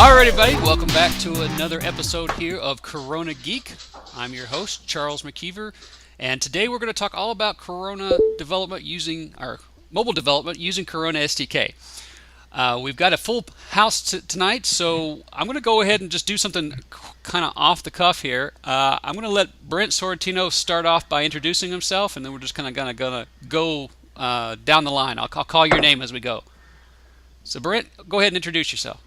Alright, everybody, welcome back to another episode here of Corona Geek. I'm your host, Charles McKeever, and today we're going to talk all about Corona development using our mobile development using Corona SDK. We've got a full house tonight, so I'm going to go ahead and just do something kind of off the cuff here. I'm going to let Brent Sorrentino start off by introducing himself, and then we're just kind of going to go down the line. I'll call your name as we go. So Brent, go ahead and introduce yourself.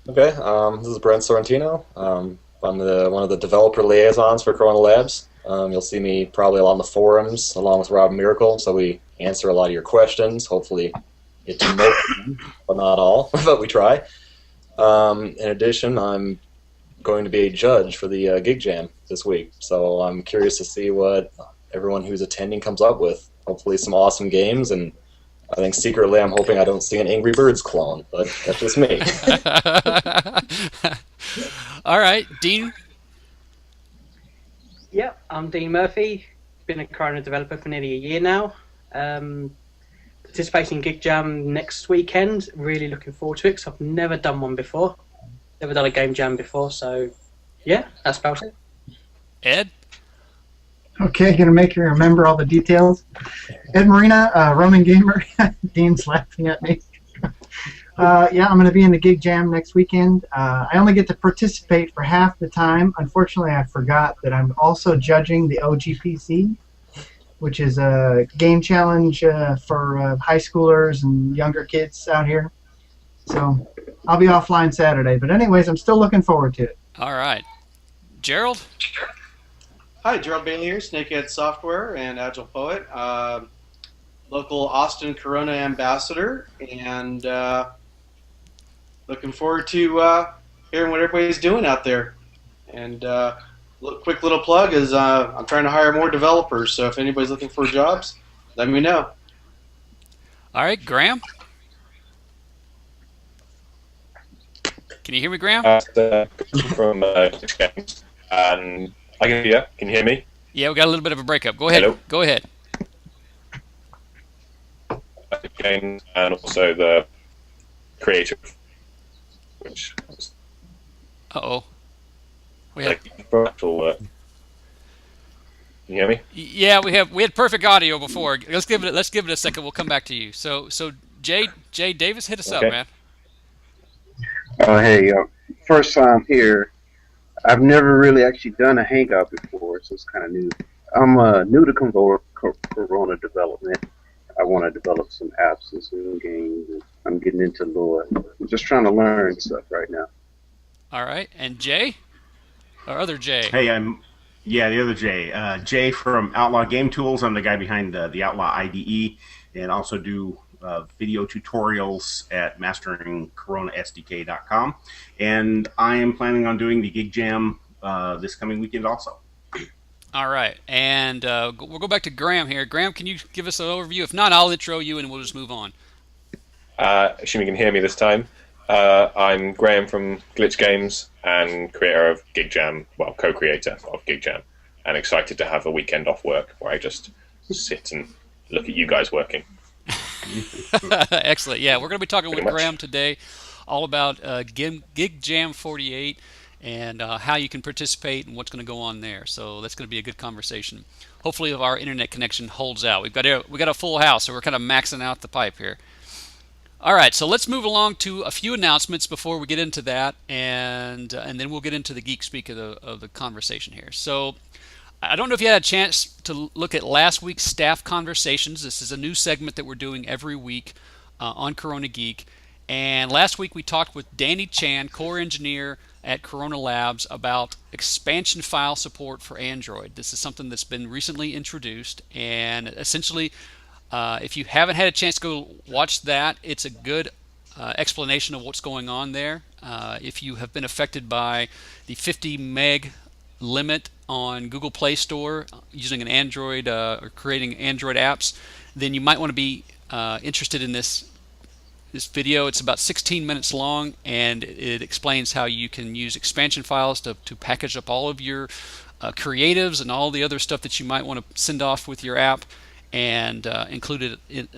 Okay, this is Brent Sorrentino. I'm one of the developer liaisons for Corona Labs. You'll see me probably on the forums along with Rob Miracle, so we answer a lot of your questions. Hopefully get to most of them, but not all, but we try. In addition, I'm going to be a judge for the GIGJam this week, so I'm curious to see what everyone who's attending comes up with. Hopefully some awesome games, and I think secretly I'm hoping I don't see an Angry Birds clone, but that's just me. All right, Dean. Yep, I'm Dean Murphy. Been a Corona developer for nearly a year now. Participating in GIGJam next weekend. Really looking forward to it because I've never done one before. Never done a game jam before, so yeah, that's about it. Ed? Okay, gonna make you remember all the details. Ed Marina, Roman Gamer. Dean's laughing at me. Yeah, I'm gonna be in the GIGJam next weekend. I only get to participate for half the time. Unfortunately, I forgot that I'm also judging the OGPC, which is a game challenge for high schoolers and younger kids out here. So I'll be offline Saturday. But anyways, I'm still looking forward to it. All right. Gerald? Hi, Gerald Bailey here, Snakehead Software and Agile Poet, local Austin Corona ambassador, and looking forward to hearing what everybody's doing out there. And quick little plug is I'm trying to hire more developers, so if anybody's looking for jobs, let me know. All right, Graham? Can you hear me, Graham? From Games, and I can hear you. Can you hear me? Yeah, we got a little bit of a breakup. Go ahead. Hello. Go ahead. Games, and also the creative, which Uh-oh. We have... actual. Can you hear me? Yeah, we had perfect audio before. Let's give it a second. We'll come back to you. So Jay Davis, hit us up, man. Hey, first time here. I've never really actually done a Hangout before, so it's kind of new. I'm new to Corona development. I want to develop some apps and some games. And I'm getting into lore. I'm just trying to learn stuff right now. All right, and Jay, or other Jay? Hey, the other Jay. Jay from Outlaw Game Tools. I'm the guy behind the Outlaw IDE, and also do video tutorials at masteringcoronasdk.com, and I am planning on doing the GIGJam this coming weekend also. All right, and we'll go back to Graham here. Graham, can you give us an overview? If not, I'll intro you and we'll just move on. Assuming you can hear me this time. I'm Graham from Glitch Games and creator of GIGJam, well, co-creator of GIGJam, and excited to have a weekend off work where I just sit and look at you guys working. Excellent. Yeah, we're going to be talking with Pretty much. Graham today all about GIGJam 48 and how you can participate and what's going to go on there. So that's going to be a good conversation. Hopefully, if our internet connection holds out. We got a full house, so we're kind of maxing out the pipe here. All right, so let's move along to a few announcements before we get into that, and then we'll get into the geek speak of the conversation here. So I don't know if you had a chance to look at last week's staff conversations. This is a new segment that we're doing every week on Corona Geek. And last week we talked with Danny Chan, core engineer at Corona Labs, about expansion file support for Android. This is something that's been recently introduced, and essentially if you haven't had a chance to go watch that, it's a good explanation of what's going on there. If you have been affected by the 50 meg limit on Google Play Store using an Android or creating Android apps, then you might want to be interested in this video. It's about 16 minutes long, and it explains how you can use expansion files to package up all of your creatives and all the other stuff that you might want to send off with your app, and included it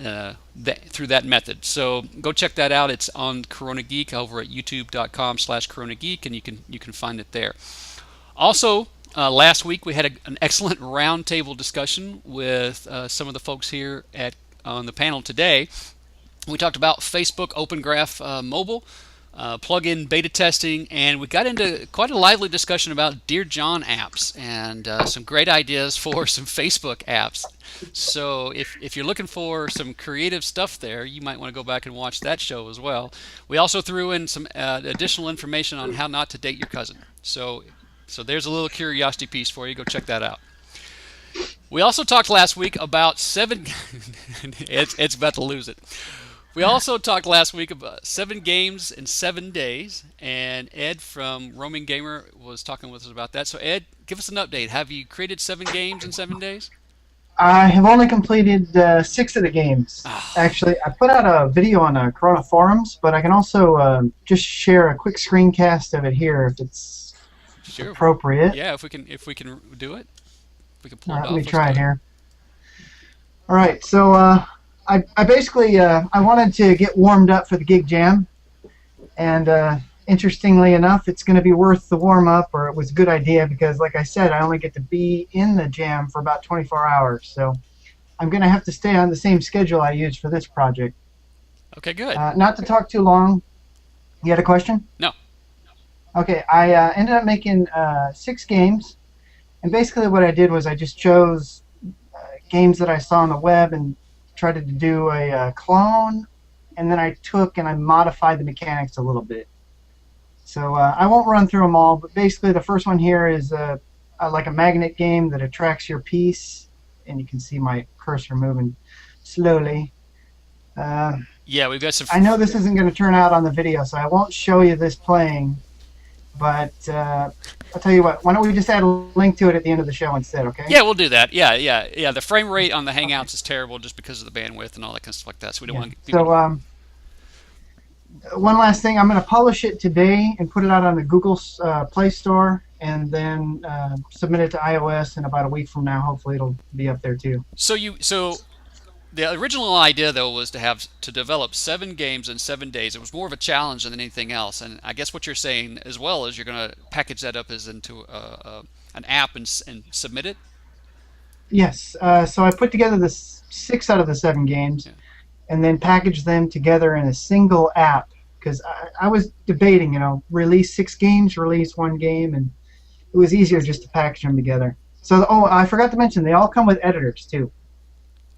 through that method. So go check that out. It's on Corona Geek over at youtube.com/Corona Geek, and you can find it there. Also, last week we had an excellent roundtable discussion with some of the folks here on the panel today. We talked about Facebook Open Graph Mobile, plug-in beta testing, and we got into quite a lively discussion about Dear John apps and some great ideas for some Facebook apps. So if you're looking for some creative stuff there, you might want to go back and watch that show as well. We also threw in some additional information on how not to date your cousin. So there's a little curiosity piece for you. Go check that out. We also talked last week about it's about to lose it. We also talked last week about 7 games in 7 days, and Ed from Roaming Gamer was talking with us about that. So Ed, give us an update. Have you created 7 games in 7 days? I have only completed 6 of the games. Actually, I put out a video on Corona forums, but I can also just share a quick screencast of it here if it's appropriate. Yeah, if we can do it, we can pull it off. Let me try it here. All right, so I basically I wanted to get warmed up for the GIGJam, and interestingly enough, it's going to be worth the warm up, or it was a good idea because, like I said, I only get to be in the jam for about 24 hours, so I'm going to have to stay on the same schedule I used for this project. Okay, good. Not to talk too long. You had a question? No. Okay, I ended up making 6 games, and basically what I did was I just chose games that I saw on the web and tried to do a clone, and then I took and I modified the mechanics a little bit. So I won't run through them all, but basically the first one here is like a magnet game that attracts your piece, and you can see my cursor moving slowly. Yeah, we've got some. I know this isn't going to turn out on the video, so I won't show you this playing, but I'll tell you what, why don't we just add a link to it at the end of the show instead, okay? Yeah, we'll do that. Yeah. The frame rate on the Hangouts is terrible just because of the bandwidth and all that kind of stuff like that, so we don't want to... So, one last thing, I'm going to publish it today and put it out on the Google Play Store, and then submit it to iOS, and about a week from now, hopefully it'll be up there too. So the original idea, though, was to develop 7 games in 7 days. It was more of a challenge than anything else, and I guess what you're saying as well is you're going to package that up as into an app and submit it? Yes. So I put together the 6 out of the 7 games, and then package them together in a single app, because I was debating, release 6 games, release 1 game, and it was easier just to package them together. So, I forgot to mention, they all come with editors too.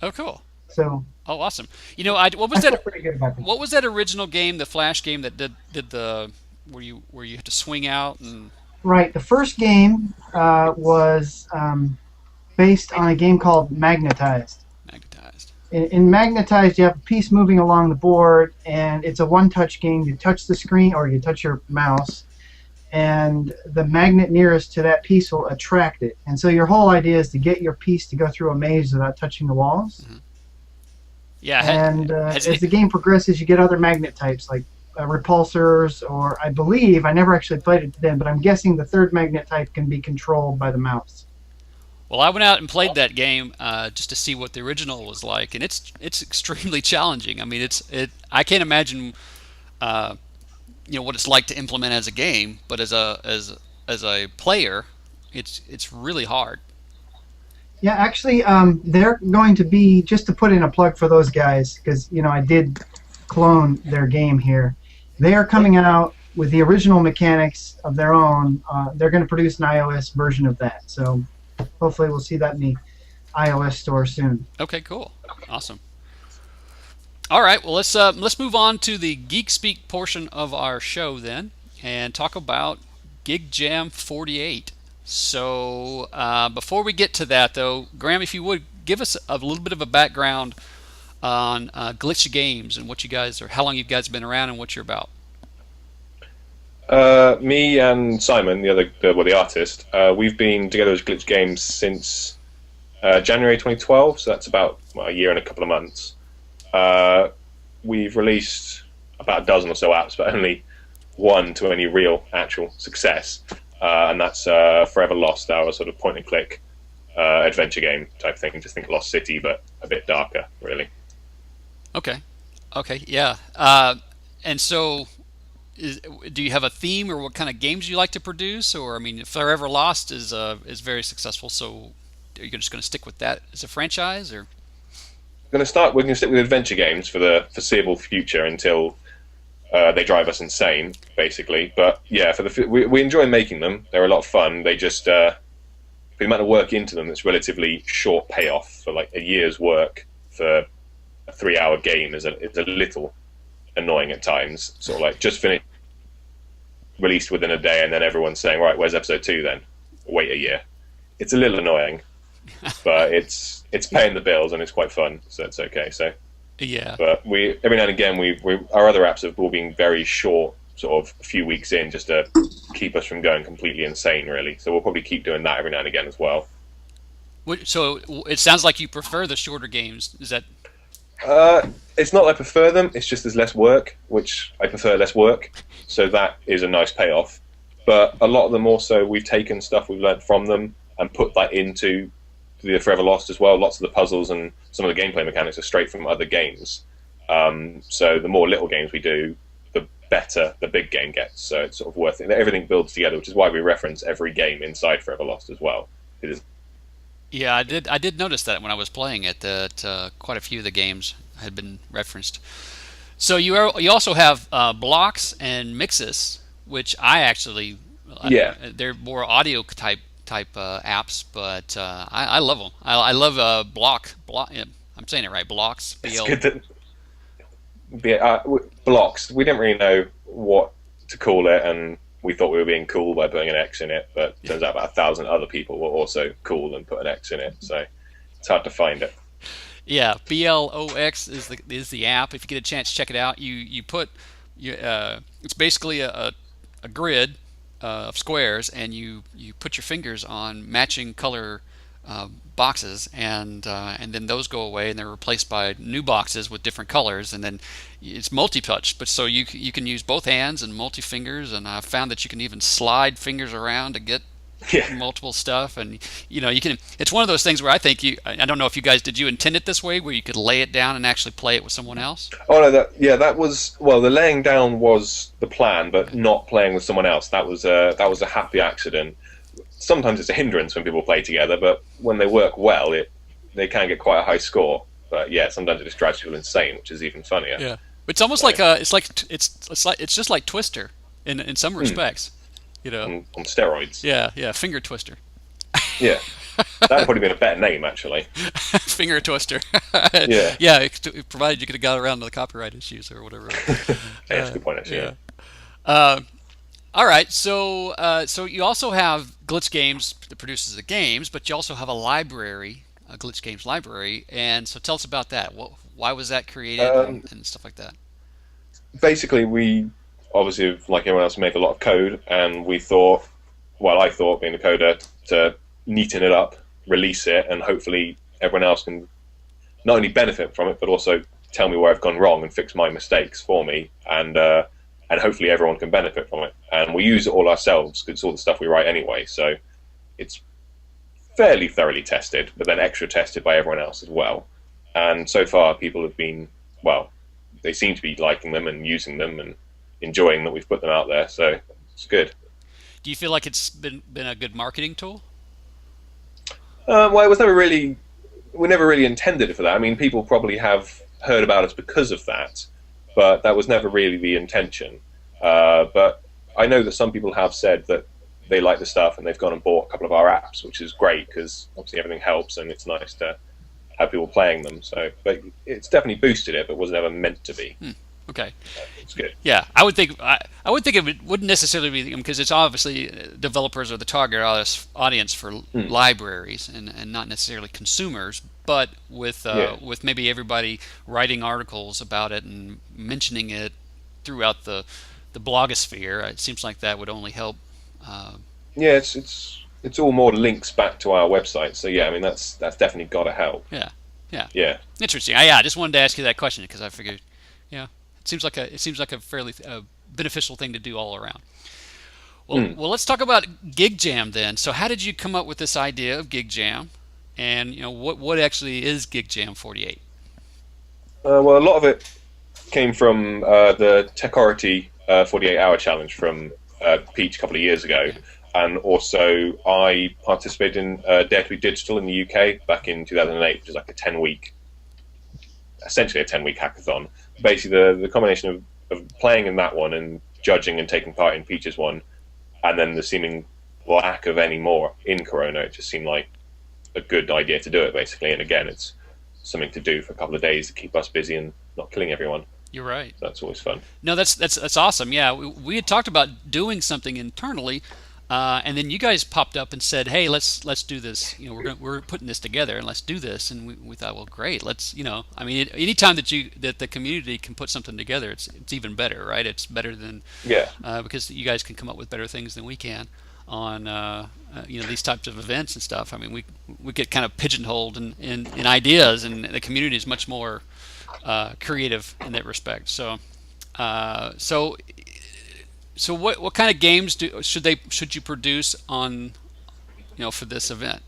Oh, cool. So. Oh, awesome. What was that? Pretty good about that. What was that original game, the Flash game that did the where you had to swing out and? Right. The first game was based on a game called Magnetized. In Magnetized, you have a piece moving along the board, and it's a one-touch game. You touch the screen, or you touch your mouse, and the magnet nearest to that piece will attract it. And so your whole idea is to get your piece to go through a maze without touching the walls. Mm-hmm. Yeah. And as the game progresses, you get other magnet types, like repulsors, or I believe, I never actually played it then, but I'm guessing the third magnet type can be controlled by the mouse. Well, I went out and played that game just to see what the original was like, and it's extremely challenging. I mean, I can't imagine what it's like to implement as a game, but as a player, it's really hard. Yeah, actually, they're going to be, just to put in a plug for those guys, because I did clone their game here. They are coming out with the original mechanics of their own. They're going to produce an iOS version of that, so. Hopefully we'll see that in the iOS store soon. Okay, cool. Awesome. All right, well, let's move on to the Geek Speak portion of our show then, and talk about GIGJam 48. So before we get to that, though, Graham, if you would, give us a little bit of a background on Glitch Games and what you guys are, how long you guys have been around and what you're about. Me and Simon, the artist, we've been together as Glitch Games since January 2012, so that's about a year and a couple of months. We've released about a dozen or so apps, but only one to any real actual success, and that's Forever Lost, our sort of point and click adventure game type thing. Just think Lost City, but a bit darker, really. Okay. Okay. Yeah. And so, do you have a theme or what kind of games you like to produce? Or I mean, Forever Lost is very successful. So, are you just going to stick with that as a franchise, or? We're going to stick with adventure games for the foreseeable future until they drive us insane, basically. But yeah, we enjoy making them. They're a lot of fun. They just for the amount of work into them, it's relatively short payoff for like a year's work for a 3-hour game is a little annoying at times. Sort of like just finished, released within a day, and then everyone's saying, right, where's episode 2 then? Wait a year. It's a little annoying, but it's paying the bills and it's quite fun, so it's okay. So Yeah. but we every now and again our other apps have all been very short, sort of a few weeks in, just to keep us from going completely insane, really. So we'll probably keep doing that every now and again as well. So it sounds like you prefer the shorter games. Is that? It's not that I prefer them, it's just there's less work, which I prefer less work, so that is a nice payoff. But a lot of them also, we've taken stuff we've learned from them and put that into the Forever Lost as well. Lots of the puzzles and some of the gameplay mechanics are straight from other games. So the more little games we do, the better the big game gets. So it's sort of worth it. Everything builds together, which is why we reference every game inside Forever Lost as well. It is. Yeah, I did notice that when I was playing it, that quite a few of the games had been referenced. So you also have blocks and mixes, which I actually they're more audio type apps, but I love them. I love block. Yeah, I'm saying it right. Blocks. It's good blocks. We didn't really know what to call it, and we thought we were being cool by putting an X in it, but it turns out about 1,000 other people were also cool and put an X in it, so it's hard to find it. Yeah, BLOX is the app. If you get a chance, check it out. You put it's basically a grid of squares, and you put your fingers on matching color boxes, and then those go away, and they're replaced by new boxes with different colors, and then it's multi-touch. But so you can use both hands and multi fingers, and I found that you can even slide fingers around to get multiple stuff, and you can. It's one of those things where I think I don't know if you guys did you intend it this way, where you could lay it down and actually play it with someone else. Oh no, that was the laying down was the plan, but not playing with someone else. That was a happy accident. Sometimes it's a hindrance when people play together, but when they work well, they can get quite a high score. But yeah, sometimes it just drives people insane, which is even funnier. Yeah, it's almost like it's just like Twister in some respects. On steroids. Yeah, finger twister. Yeah, that'd probably been a better name, actually. Finger twister. Yeah, provided you could have got around to the copyright issues or whatever. That's a good point, actually. Yeah. All right, so you also have Glitch Games that produces the games, but you also have a library, a Glitch Games library, and so tell us about that. Why was that created and stuff like that? Basically, we obviously, like everyone else, make a lot of code, and I thought, being a coder, to neaten it up, release it, and hopefully everyone else can not only benefit from it, but also tell me where I've gone wrong and fix my mistakes for me, and hopefully everyone can benefit from it. And we use it all ourselves, because it's all the stuff we write anyway, so it's fairly thoroughly tested, but then extra tested by everyone else as well. And so far, people have been, they seem to be liking them and using them and enjoying that we've put them out there, so it's good. Do you feel like it's been a good marketing tool? It was we never really intended it for that. I mean, people probably have heard about us because of that, but that was never really the intention. But I know that some people have said that they like the stuff and they've gone and bought a couple of our apps, which is great because obviously everything helps and it's nice to have people playing them. So, but it's definitely boosted it, but was never meant to be. Okay, it's good. Yeah, I would think it wouldn't necessarily be because it's obviously developers are the target audience for libraries and not necessarily consumers. But with maybe everybody writing articles about it and mentioning it throughout the blogosphere, it seems like that would only help. Yeah, it's all more links back to our website. So yeah, I mean that's definitely got to help. Yeah. Interesting. I just wanted to ask you that question because I figured, it seems like a fairly beneficial thing to do all around. Well, let's talk about GIGJam then. So how did you come up with this idea of GIGJam? and what actually is GIGJam 48? Well, a lot of it came from the Techority 48-hour challenge from Peach a couple of years ago, and also I participated in Dare to Be Digital in the UK back in 2008, which is like essentially a 10-week hackathon. Basically, the combination of playing in that one and judging and taking part in Peach's one, and then the seeming lack of any more in Corona, it just seemed like a good idea to do it, basically. And again, it's something to do for a couple of days to keep us busy and not killing everyone. You're right. So that's always fun. No, that's awesome. Yeah, we had talked about doing something internally, and then you guys popped up and said, "Hey, let's do this. We're putting this together, and let's do this." And we thought, well, great. Let's I mean, anytime that the community can put something together, it's even better, right? It's better than because you guys can come up with better things than we can on these types of events and stuff. I mean, we get kind of pigeonholed in ideas, and the community is much more creative in that respect. So what kind of games should you produce on for this event?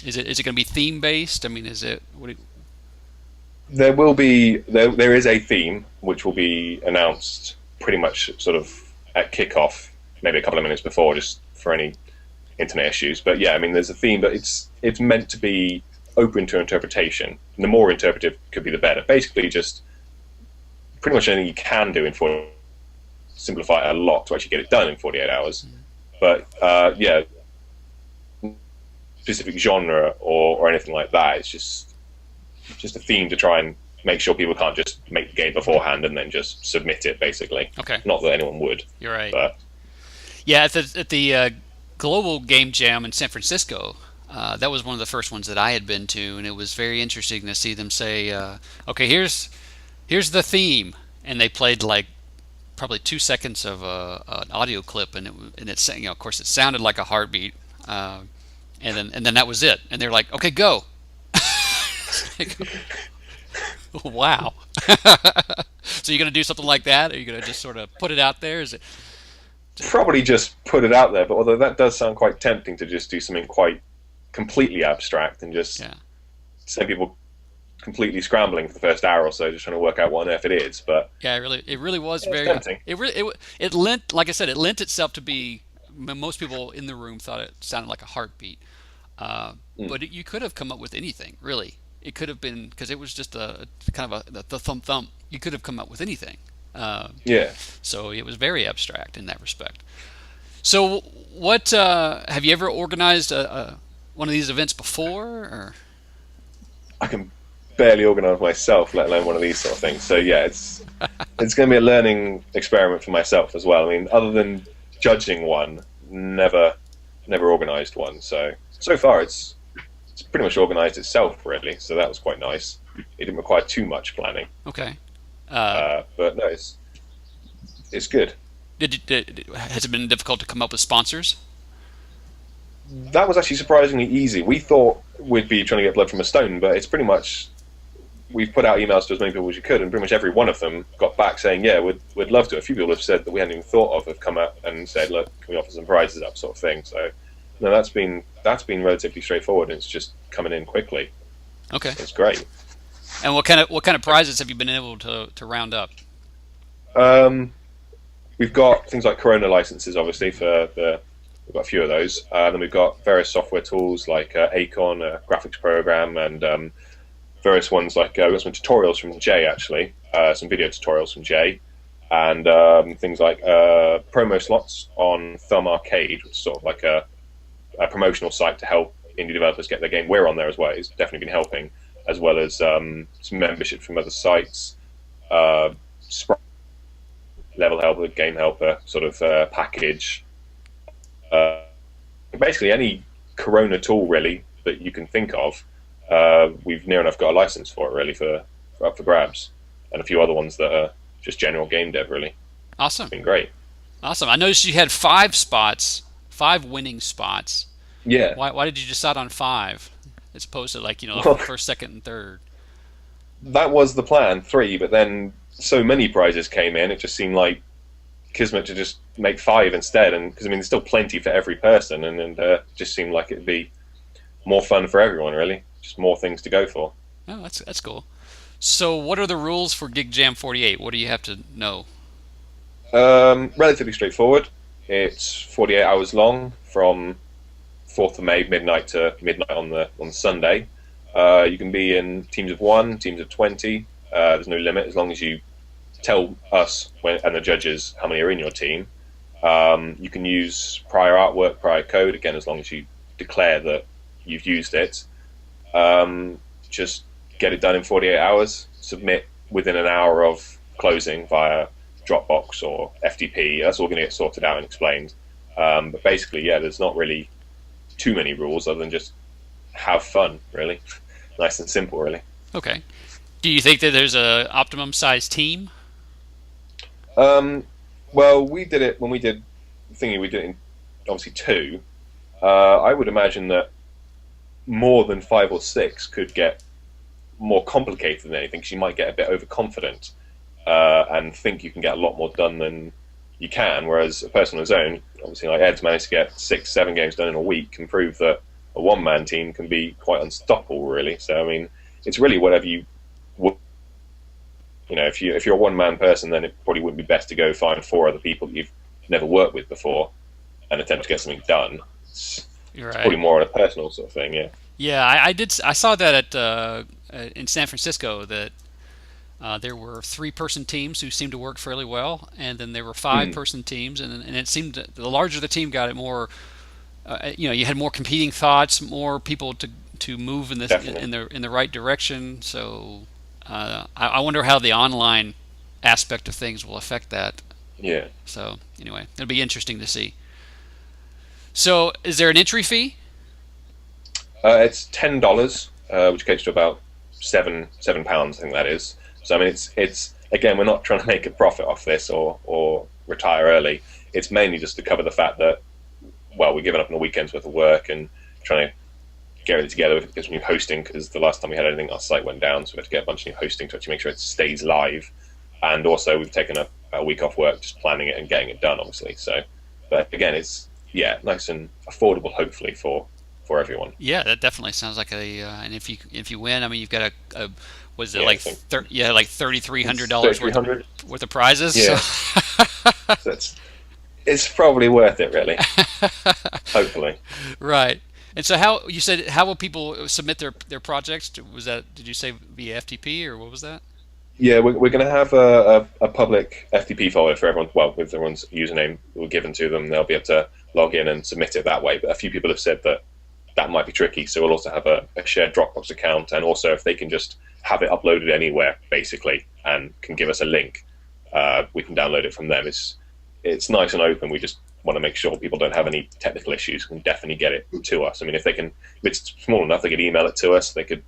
Is it going to be theme based? I mean, is it There will be there is a theme which will be announced pretty much sort of at kickoff, maybe a couple of minutes before, just for any internet issues. But yeah, I mean, there's a theme, but it's meant to be open to interpretation. And the more interpretive could be, the better. Basically, just pretty much anything you can do in 48, simplify it a lot to actually get it done in 48 hours. But yeah, specific genre or anything like that. It's just a theme to try and make sure people can't just make the game beforehand and then just submit it, basically. Okay. Not that anyone would. You're right. But yeah, at the Global Game Jam in San Francisco, that was one of the first ones that I had been to, and it was very interesting to see them say, "Okay, here's the theme," and they played like probably 2 seconds of an audio clip, and it of course it sounded like a heartbeat, and then that was it, and they're like, "Okay, go." Wow. So you're going to do something like that? Or are you going to just sort of put it out there? Is it probably just put it out there, but although that does sound quite tempting to just do something quite completely abstract and just send people completely scrambling for the first hour or so, just trying to work out what on earth it is. But yeah, it really was very tempting. It lent, like I said, it lent itself to be. Most people in the room thought it sounded like a heartbeat, but you could have come up with anything, really. It could have been, because it was just a kind of the thump. You could have come up with anything. So it was very abstract in that respect. So what have you ever organized one of these events before? Or I can barely organize myself, let alone one of these sort of things. So yeah, it's going to be a learning experiment for myself as well. I mean, other than judging one, never organized one. So far it's pretty much organized itself, really. So that was quite nice. It didn't require too much planning. Okay. But no, it's good. Has it been difficult to come up with sponsors? That was actually surprisingly easy. We thought we'd be trying to get blood from a stone, but it's pretty much, we've put out emails to as many people as you could, and pretty much every one of them got back saying, yeah, we'd love to. A few people have said that we hadn't even thought of have come out and said, look, can we offer some prizes up, sort of thing. So no, that's been relatively straightforward, and it's just coming in quickly. Okay. So it's great. And what kind of prizes have you been able to round up? We've got things like Corona licenses, obviously, we've got a few of those. Then we've got various software tools like Acon, a graphics program, and various ones like we've got some tutorials from Jay, actually, some video tutorials from Jay, and things like promo slots on Thumb Arcade, which is sort of like a promotional site to help indie developers get their game. We're on there as well. It's definitely been helping, as well as some membership from other sites, Level Helper, Game Helper sort of package. Basically any Corona tool really that you can think of, we've near enough got a license for it, really, for up for grabs, and a few other ones that are just general game dev, really. Awesome. It's been great. Awesome. I noticed you had 5 winning spots. Yeah. Why did you decide on 5 as opposed to first, second, and third? That was the plan, 3, but then so many prizes came in, it just seemed like kismet to just make 5 instead, and because I mean there's still plenty for every person, and just seemed like it'd be more fun for everyone, really. Just more things to go for. Oh, that's cool. So, what are the rules for GIGJam 48? What do you have to know? Relatively straightforward. It's 48 hours long from 4th of May midnight to midnight on Sunday. You can be in teams of 1, teams of 20. There's no limit as long as you tell us and the judges how many are in your team. You can use prior artwork, prior code, again, as long as you declare that you've used it. Just get it done in 48 hours, submit within an hour of closing via Dropbox or FTP. That's all going to get sorted out and explained. But basically, yeah, there's not really too many rules other than just have fun, really. Nice and simple, really. Okay. Do you think that there's a optimum size team? Well, we did it when we did thingy. We did it in obviously 2. I would imagine that more than 5 or 6 could get more complicated than anything, because you might get a bit overconfident and think you can get a lot more done than you can, whereas a person on his own, obviously like Ed's managed to get 6, 7 games done in a week, can prove that a one-man team can be quite unstoppable, really. So, I mean, it's really whatever you would. You know, if you're a one-man person, then it probably would be best to go find 4 other people that you've never worked with before and attempt to get something done. It's probably more on a personal sort of thing, yeah. Yeah, I saw that in San Francisco that there were 3-person teams who seemed to work fairly well, and then there were 5-person teams, and it seemed that the larger the team got, it more you had more competing thoughts, more people to move in the right direction. So I wonder how the online aspect of things will affect that. Yeah. So anyway, it'll be interesting to see. So is there an entry fee? It's $10, which equates to about £7, I think that is. So I mean, it's again, we're not trying to make a profit off this or retire early. It's mainly just to cover the fact that, well, we're giving up on a weekend's worth of work and trying to get it together with some new hosting, because the last time we had anything, our site went down, so we had to get a bunch of new hosting to actually make sure it stays live. And also, we've taken a week off work just planning it and getting it done, obviously. So, but again, it's nice and affordable, hopefully for everyone. Yeah, that definitely sounds like and if you win, I mean, you've got a was it like $3,300 worth of prizes? Yeah, so it's probably worth it, really. Hopefully. Right. And so, how will people submit their projects? Did you say via FTP or what was that? Yeah, we're going to have a public FTP folder for everyone. Well, with everyone's username will given to them, they'll be able to log in and submit it that way. But a few people have said that might be tricky, so we'll also have a shared Dropbox account, and also if they can just have it uploaded anywhere, basically, and can give us a link, we can download it from them. It's nice and open. We just want to make sure people don't have any technical issues, can definitely get it to us. I mean, if it's small enough, they could email it to us, they could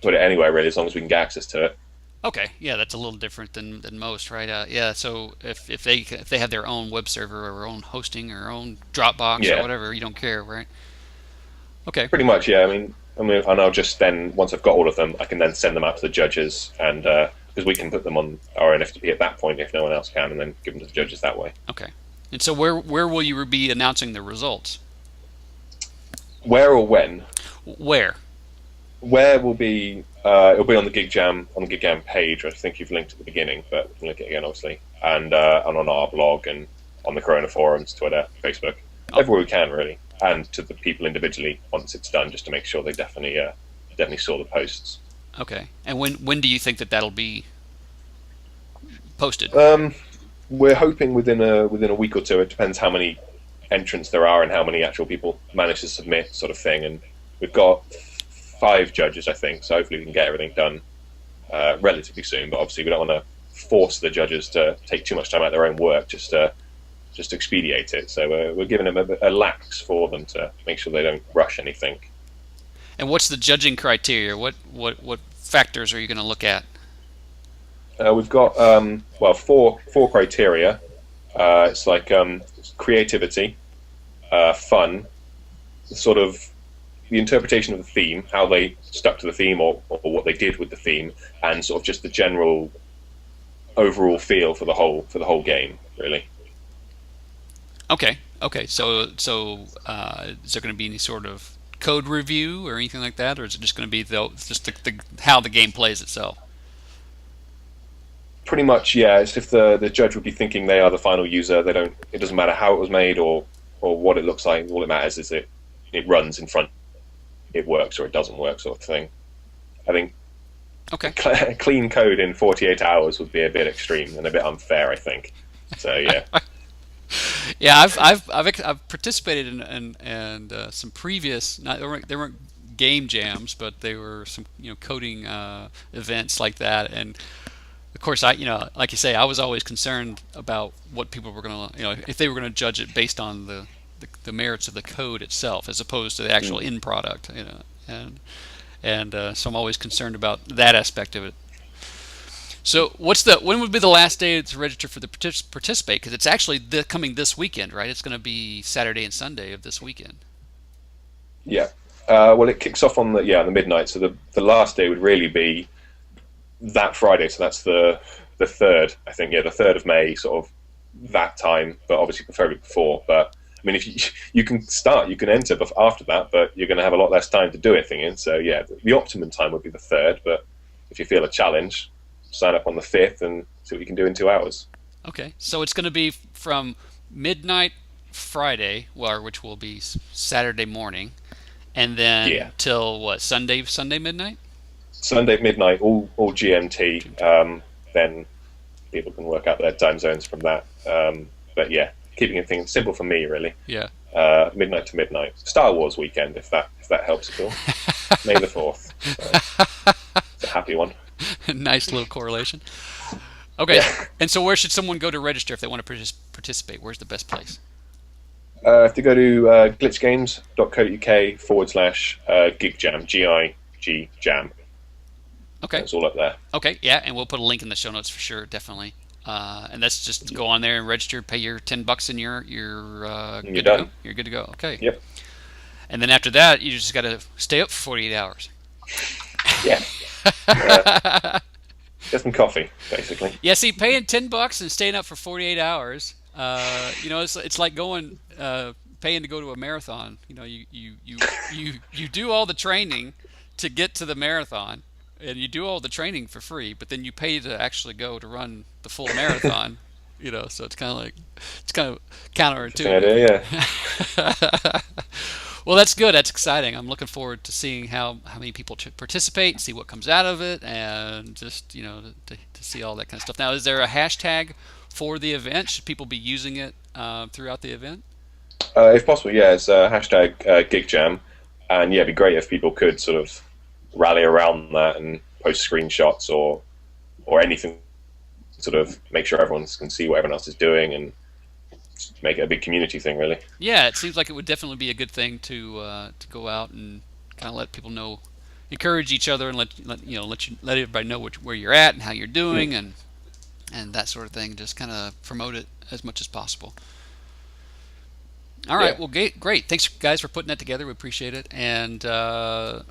put it anywhere, really, as long as we can get access to it. Okay, yeah, that's a little different than most, right? Yeah, so if they have their own web server or own hosting or own Dropbox or whatever, you don't care, right? Okay. Pretty much, yeah. I mean, and I'll just then, once I've got all of them, I can then send them out to the judges, and because we can put them on our own FTP at that point if no one else can, and then give them to the judges that way. Okay. And so where will you be announcing the results? Where or when? Where? Where will be? It'll be on the GIGJam page. I think you've linked at the beginning, but we can link it again, obviously, and on our blog and on the Corona forums, Twitter, Facebook, everywhere we can, really, and to the people individually once it's done, just to make sure they definitely saw the posts. Okay. And when do you think that'll be posted? We're hoping within a week or two. It depends how many entrants there are and how many actual people manage to submit, sort of thing. And we've got 5 judges, I think, so hopefully we can get everything done relatively soon. But obviously, we don't want to force the judges to take too much time out of their own work just to expedite it. So we're giving them a lax for them to make sure they don't rush anything. And what's the judging criteria? What factors are you going to look at? We've got 4 criteria. It's like creativity, fun, sort of the interpretation of the theme, how they stuck to the theme or what they did with the theme, and sort of just the general overall feel for the whole game, really. Okay. So is there going to be any sort of code review or anything like that, or is it just going to be just how the game plays itself? Pretty much, yeah. It's if the judge would be thinking they are the final user, they don't. It doesn't matter how it was made or what it looks like. All that matters is it runs in front. It works or it doesn't work, sort of thing. I think clean code in 48 hours would be a bit extreme and a bit unfair, I think. So yeah. Yeah, I've participated in some previous. They weren't game jams, but they were some coding events like that. And of course, like you say, I was always concerned about what people were going to, if they were going to judge it based on the merits of the code itself, as opposed to the actual end product. And so I'm always concerned about that aspect of it. So when would be the last day to register for the participate? Because it's actually coming this weekend, right? It's going to be Saturday and Sunday of this weekend. Yeah. Well, it kicks off on the midnight. So the last day would really be that Friday. So that's the 3rd, I think. Yeah, the 3rd of May, sort of that time. But obviously preferably before. But I mean, if you can enter after that, but you're going to have a lot less time to do anything in. So yeah, the optimum time would be the 3rd. But if you feel a challenge, sign up on the 5th and see what you can do in 2 hours. Okay, so it's going to be from midnight Friday, which will be Saturday morning, and then till what, Sunday midnight? Sunday midnight, all GMT. Then people can work out their time zones from that. But yeah, keeping things simple for me, really. Yeah. Midnight to midnight. Star Wars weekend, if that helps at all. May the 4th. It's a happy one. Nice little correlation. Okay, and so where should someone go to register if they want to participate? Where's the best place? If they go to glitchgames.co.uk/GIGJam, GIGJam. Okay. It's all up there. Okay, yeah, and we'll put a link in the show notes for sure, definitely. And that's just go on there and register, pay your $10, and you're good to go. You're good to go. Okay. Yep. And then after that, you just got to stay up for 48 hours. Yeah. Get some coffee, basically. Yeah, see, paying $10 and staying up for 48 hours, it's like going, paying to go to a marathon. You do all the training to get to the marathon, and you do all the training for free, but then you pay to actually go to run the full marathon. So it's kind of counterintuitive. Yeah. Well, that's good. That's exciting. I'm looking forward to seeing how many people participate, see what comes out of it, and just to see all that kind of stuff. Now, is there a hashtag for the event? Should people be using it throughout the event? If possible, yeah. It's hashtag GIGJam, and yeah, it'd be great if people could sort of rally around that and post screenshots or anything, sort of make sure everyone can see what everyone else is doing and make it a big community thing, really. Yeah, it seems like it would definitely be a good thing to go out and kind of let people know, encourage each other, and let everybody know where you're at and how you're doing, and that sort of thing. Just kind of promote it as much as possible. All right, well, great. Thanks, guys, for putting that together. We appreciate it, and I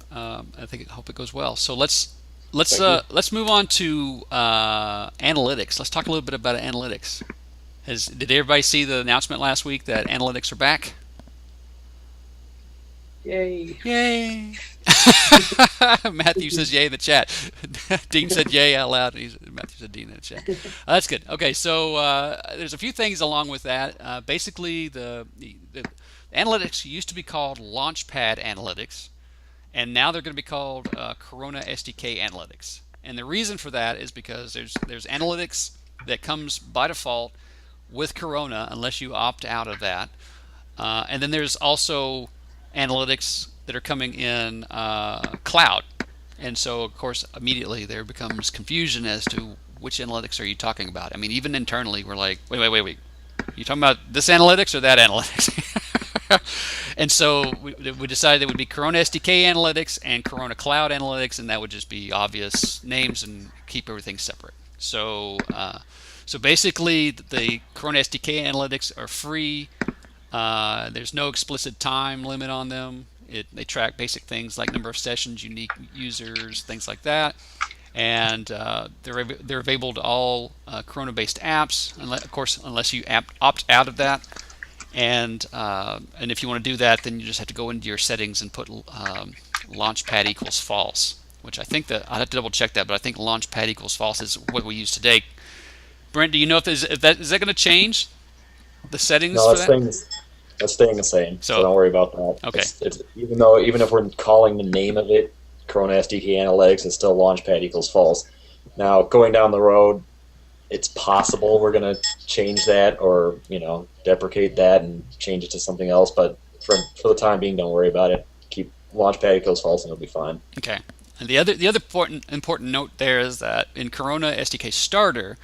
hope it goes well. So let's move on to analytics. Let's talk a little bit about analytics. Did everybody see the announcement last week that analytics are back? Yay! Yay! Matthew says yay in the chat. Dean said yay out loud. Matthew said Dean in the chat. That's good. Okay, so there's a few things along with that. Basically, the analytics used to be called Launchpad Analytics, and now they're going to be called Corona SDK Analytics. And the reason for that is because there's analytics that comes by default with Corona, unless you opt out of that. And then there's also analytics that are coming in cloud. And so, of course, immediately there becomes confusion as to which analytics are you talking about. I mean, even internally, we're like, wait. You talking about this analytics or that analytics? And so we decided it would be Corona SDK Analytics and Corona Cloud Analytics, and that would just be obvious names and keep everything separate. So basically, the Corona SDK Analytics are free. There's no explicit time limit on them. They track basic things like number of sessions, unique users, things like that. And they're available to all Corona-based apps, unless you opt out of that. And if you want to do that, then you just have to go into your settings and put launchpad equals false, which I think that I'll have to double check that, but I think launchpad equals false is what we use today. Brent, do you know if that is going to change the settings No, for that? that's staying the same. So- So don't worry about that. Okay. It's even if we're calling the name of it Corona SDK Analytics, it's still launchpad equals false. Now going down the road, it's possible we're going to change that or deprecate that and change it to something else. But for the time being, don't worry about it. Keep launchpad equals false and it'll be fine. Okay. And the other important note there is that in Corona SDK Starter,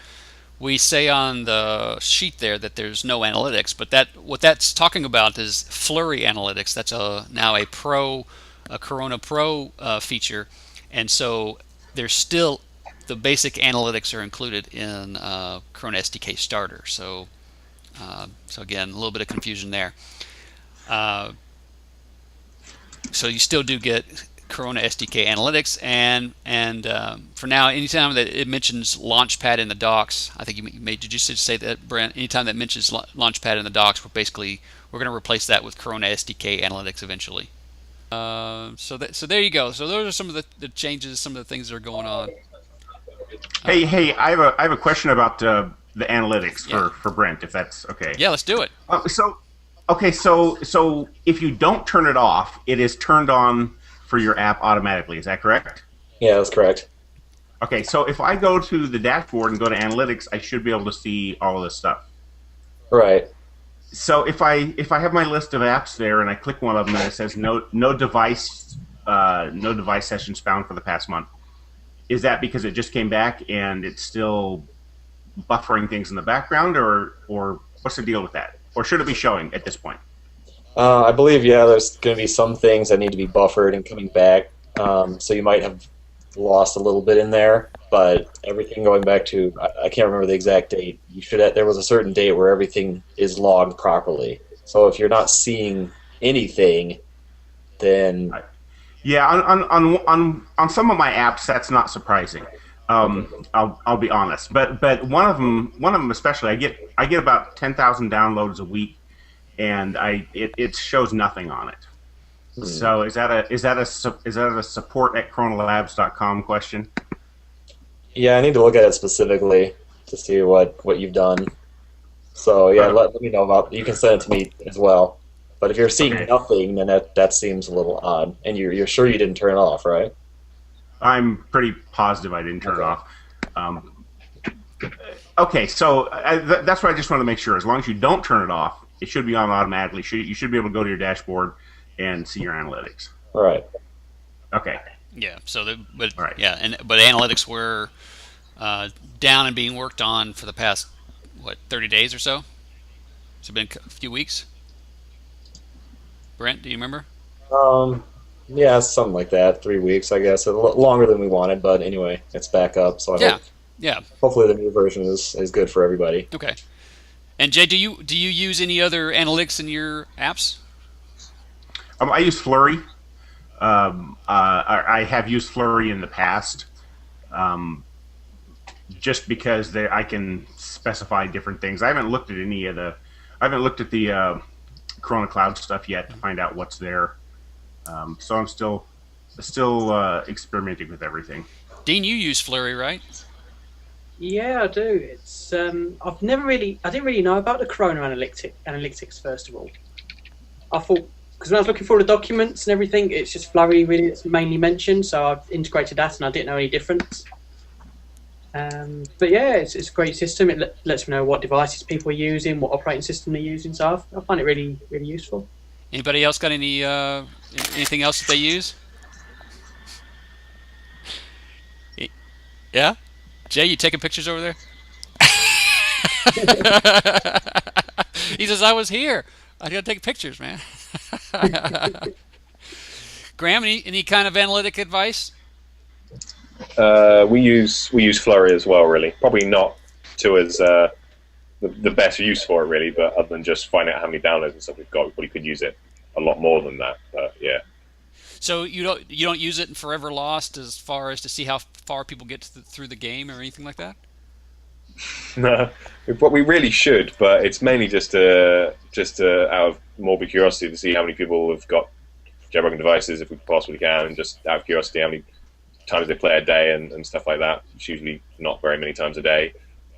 we say on the sheet there that there's no analytics, but what that's talking about is Flurry analytics. That's now a Corona Pro feature, and so there's still the basic analytics are included in Corona SDK Starter. So again, a little bit of confusion there. So you still do get Corona SDK Analytics, and for now, anytime that it mentions Launchpad in the docs, I think did you say that, Brent? Anytime that mentions Launchpad in the docs, we're going to replace that with Corona SDK Analytics eventually. So there you go. So those are some of the changes, some of the things that are going on. Hey, I have a question about the analytics for Brent, if that's okay. Yeah, let's do it. So if you don't turn it off, it is turned on for your app automatically. Is that correct? Yeah, that's correct. Okay, so if I go to the dashboard and go to analytics, I should be able to see all of this stuff. Right. So if I have my list of apps there and I click one of them and it says no device sessions found for the past month, is that because it just came back and it's still buffering things in the background, or what's the deal with that? Or should it be showing at this point? I believe, there's going to be some things that need to be buffered and coming back. So you might have lost a little bit in there, but everything going back to, I can't remember the exact date. There was a certain date where everything is logged properly. So if you're not seeing anything, then... Yeah, on some of my apps, that's not surprising. I'll be honest, but one of them especially, I get about 10,000 downloads a week, and it shows nothing on it. So is that a support at coronalabs.com question? Yeah, I need to look at it specifically to see what you've done. So yeah, let me know about. You can send it to me as well. But if you're seeing nothing, then that seems a little odd. And you're sure you didn't turn it off, right? I'm pretty positive I didn't turn it off. Okay, so that's what I just want to make sure. As long as you don't turn it off, it should be on automatically. You should be able to go to your dashboard and see your analytics. All right. Okay. Yeah. So, but right. Yeah, but analytics were down and being worked on for the past 30 days or so. It's been a few weeks. Brent, do you remember? Yeah, something like that. 3 weeks, I guess. Longer than we wanted, but anyway, it's back up. So hopefully the new version is good for everybody. Okay. And Jay, do you use any other analytics in your apps? I use Flurry. I have used Flurry in the past, just because I can specify different things. I haven't looked at the Corona Cloud stuff yet to find out what's there. So I'm still experimenting with everything. Dean, you use Flurry, right? Yeah, I do. It's I didn't really know about the Corona analytics first of all. I thought, because when I was looking for the documents and everything, it's just Flurry really that's mainly mentioned. So I've integrated that, and I didn't know any difference. But yeah, it's a great system. It lets me know what devices people are using, what operating system they're using. So I find it really, really useful. Anybody else got anything else that they use? Yeah? Jay, you taking pictures over there? He says, I was here. I gotta take pictures, man. Graham, any kind of analytic advice? We use Flurry as well, really. Probably not to as the best use for it, really, but other than just finding out how many downloads and stuff we've got, we probably could use it a lot more than that. But yeah. So you don't use it in Forever Lost as far as to see how far people get through the game or anything like that? No, we really should, but it's mainly just out of morbid curiosity to see how many people have got jailbroken devices, if we possibly can, and just out of curiosity how many times they play a day and stuff like that. It's usually not very many times a day,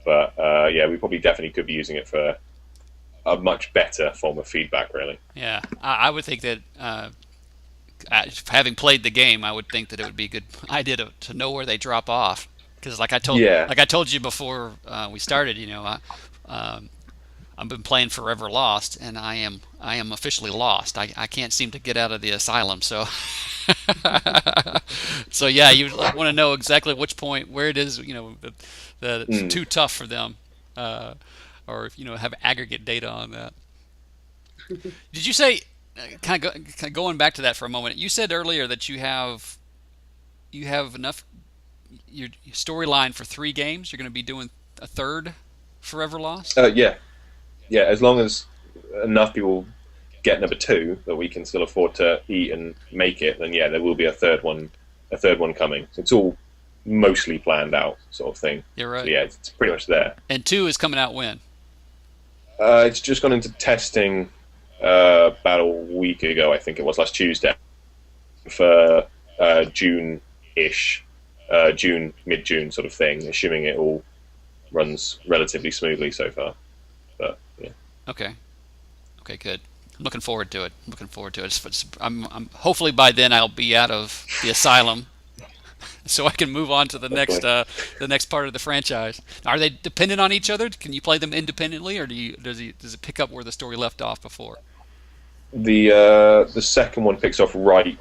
but yeah, we probably definitely could be using it for a much better form of feedback, really. Yeah, I would think that having played the game, I would think that it would be a good idea to know where they drop off. Because like I told you before we started, I've been playing Forever Lost, and I am officially lost. I can't seem to get out of the asylum. So so yeah, you want to know exactly which point where it is. That it's too tough for them, or have aggregate data on that. Did you say, kind of going back to that for a moment? You said earlier that you have enough your storyline for 3 games. You're going to be doing a third Forever Lost. Yeah, as long as enough people get number 2 that we can still afford to eat and make it, then yeah, there will be a third one coming. So it's all mostly planned out, sort of thing. You're right. So yeah, it's pretty much there. And 2 is coming out when? It's just gone into testing about a week ago, I think it was last Tuesday, for June-ish, mid-June sort of thing, assuming it all runs relatively smoothly so far. But yeah. Okay, good. I'm looking forward to it. I'm hopefully by then I'll be out of the asylum, so I can move on to the next part of the franchise. Are they dependent on each other? Can you play them independently, or does it pick up where the story left off before? The second one picks off right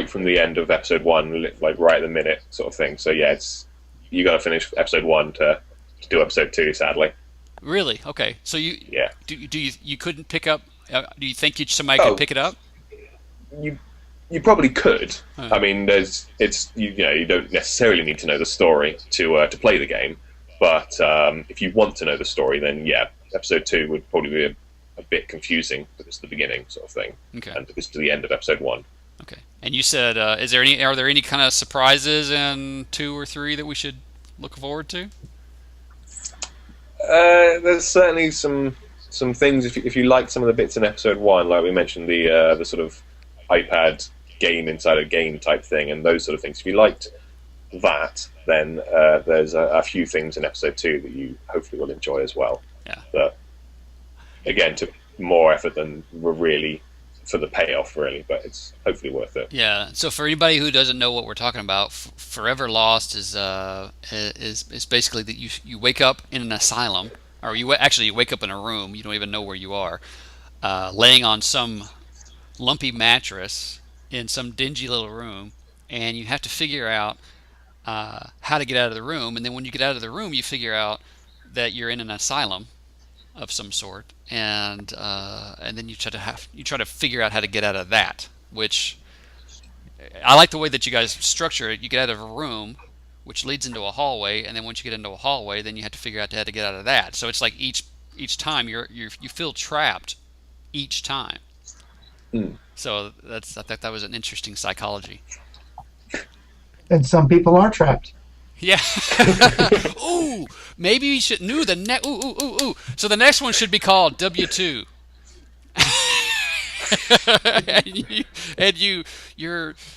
from the end of episode 1, like right at the minute, sort of thing. So yeah, you got to finish episode 1 to do episode 2, sadly. Really? Okay. So you you couldn't pick up? Do you think somebody could pick it up? You probably could. I mean, you don't necessarily need to know the story to play the game, but if you want to know the story, then yeah, episode 2 would probably be a bit confusing because it's the beginning sort of thing, and because to the end of episode 1. Okay. And you said, are there any kind of surprises in 2 or 3 that we should look forward to? There's certainly some things. If you like some of the bits in episode 1, like we mentioned, the sort of iPad game inside a game type thing, and those sort of things. If you liked that, then there's a few things in episode 2 that you hopefully will enjoy as well. Yeah. That again took more effort than were really for the payoff, really, but it's hopefully worth it. Yeah. So for anybody who doesn't know what we're talking about, Forever Lost is basically that you wake up in an asylum, or you wake up in a room. You don't even know where you are, laying on some lumpy mattress in some dingy little room, and you have to figure out how to get out of the room. And then when you get out of the room, you figure out that you're in an asylum of some sort, and then you try to figure out how to get out of that. Which I like the way that you guys structure it. You get out of a room, which leads into a hallway, and then once you get into a hallway, then you have to figure out how to get out of that. So it's like each time you feel trapped each time. So I thought that was an interesting psychology. And some people are trapped. Yeah. Ooh, maybe we should ooh. So the next one should be called W2.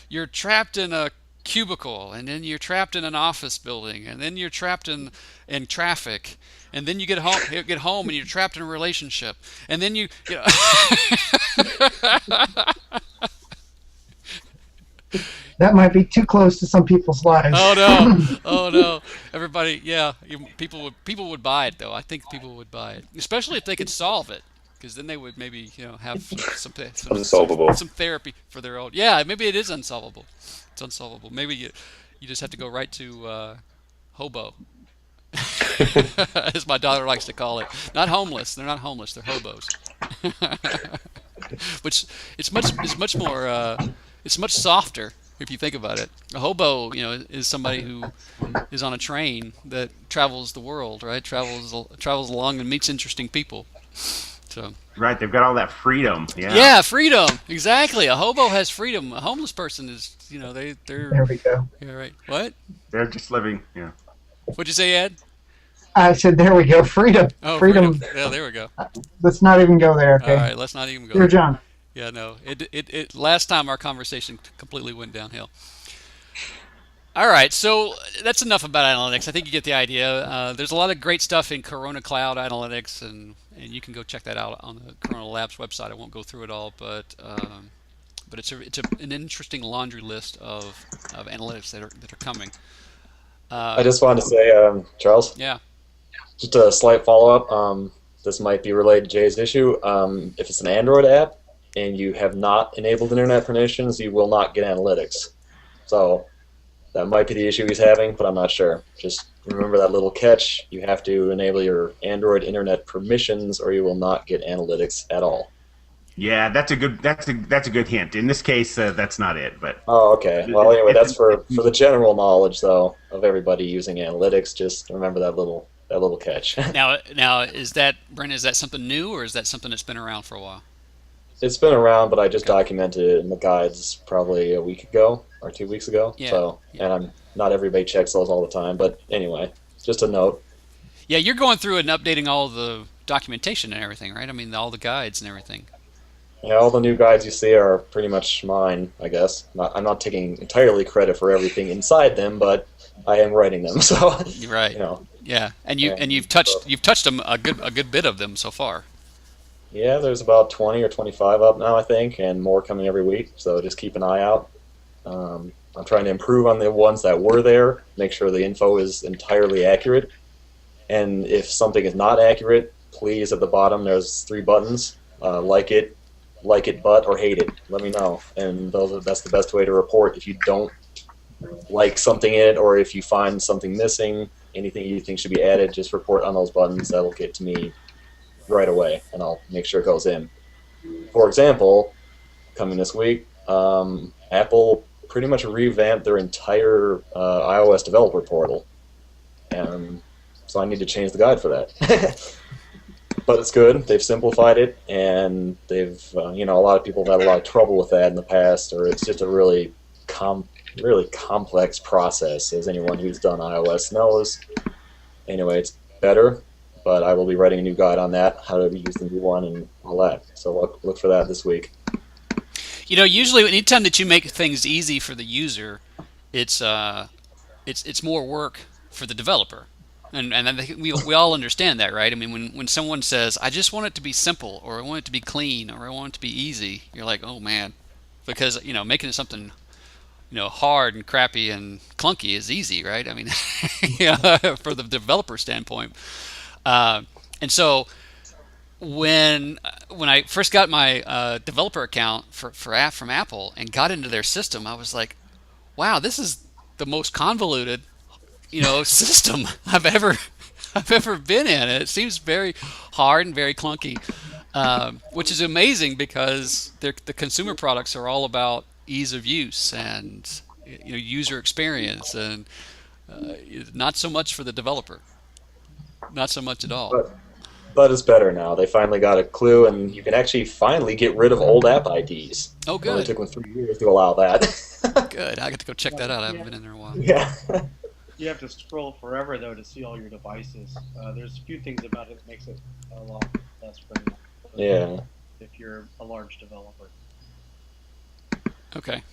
You're trapped in a cubicle, and then you're trapped in an office building, and then you're trapped in traffic, and then you get home and you're trapped in a relationship, and then you know. That might be too close to some people's lives. Oh no! Everybody, yeah, people would buy it though. I think people would buy it, especially if they could solve it, because then they would maybe have some therapy for their own. Yeah, maybe it is unsolvable. It's unsolvable. Maybe you just have to go right to hobo, as my daughter likes to call it. Not homeless. They're not homeless. They're hobos. Which it's much more. It's much softer if you think about it. A hobo, is somebody who is on a train that travels the world, right? Travels along and meets interesting people. So. Right, they've got all that freedom. Yeah. Yeah, freedom. Exactly. A hobo has freedom. A homeless person is, they're. There we go. Yeah, right. What? They're just living. Yeah. What'd you say, Ed? I said, there we go. Freedom. Oh, Freedom. Yeah, there we go. Let's not even go there, okay? All right, let's not even go Dear there. John. Yeah, no. It last time our conversation completely went downhill. All right, so that's enough about analytics. I think you get the idea. There's a lot of great stuff in Corona Cloud Analytics, and you can go check that out on the Corona Labs website. I won't go through it all, but it's an interesting laundry list of analytics that are coming. I just wanted to say, Charles, Yeah. just a slight follow-up. This might be related to Jay's issue. If it's an Android app and you have not enabled internet permissions, you will not get analytics. So that might be the issue he's having, but I'm not sure. Just remember that little catch. You have to enable your Android internet permissions, or you will not get analytics at all. Yeah, that's a good hint. In this case, that's not it. But oh, okay. Well, anyway, that's for the general knowledge, though, of everybody using analytics. Just remember that little catch. Now, is that, Brent? Is that something new, or is that something that's been around for a while? It's been around, but I just documented it in the guides probably a week ago or 2 weeks ago. Yeah. So, and not everybody checks those all the time, but anyway, just a note. Yeah, you're going through and updating all the documentation and everything, right? I mean, all the guides and everything. Yeah, all the new guides you see are pretty much mine, I guess. I'm not taking entirely credit for everything inside them, but I am writing them. So, You're right. You know. Yeah, and you've touched them a good bit of them so far. Yeah, there's about 20 or 25 up now, I think, and more coming every week. So just keep an eye out. I'm trying to improve on the ones that were there, make sure the info is entirely accurate. And if something is not accurate, please, at the bottom, there's 3 buttons. Like it, but, or hate it. Let me know. And that's the best way to report if you don't like something in it, or if you find something missing, anything you think should be added, just report on those buttons. That'll get to me right away, and I'll make sure it goes in. For example, coming this week, Apple pretty much revamped their entire iOS developer portal, and so I need to change the guide for that. But it's good. They've simplified it, and they've a lot of people have had a lot of trouble with that in the past, or it's just a really complex process, as anyone who's done iOS knows. Anyway, it's better. But I will be writing a new guide on that, how to use the new one and all that. So look for that this week. Usually anytime that you make things easy for the user, it's more work for the developer. And I think we all understand that, right? I mean, when someone says, I just want it to be simple, or I want it to be clean, or I want it to be easy, you're like, oh man. Because, making it something, hard and crappy and clunky is easy, right? I mean, for the developer standpoint. And so when I first got my developer account from Apple and got into their system, I was like, wow, this is the most convoluted, system I've ever been in. And it seems very hard and very clunky, which is amazing because the consumer products are all about ease of use and user experience, and not so much for the developer. Not so much at all. But it's better now. They finally got a clue, and you can actually finally get rid of old app IDs. Oh, good. It only took them 3 years to allow that. Good. I got to go check that out. I haven't been in there in a while. Yeah. You have to scroll forever, though, to see all your devices. There's a few things about it that makes it a lot less friendly. Yeah. If you're a large developer. Okay.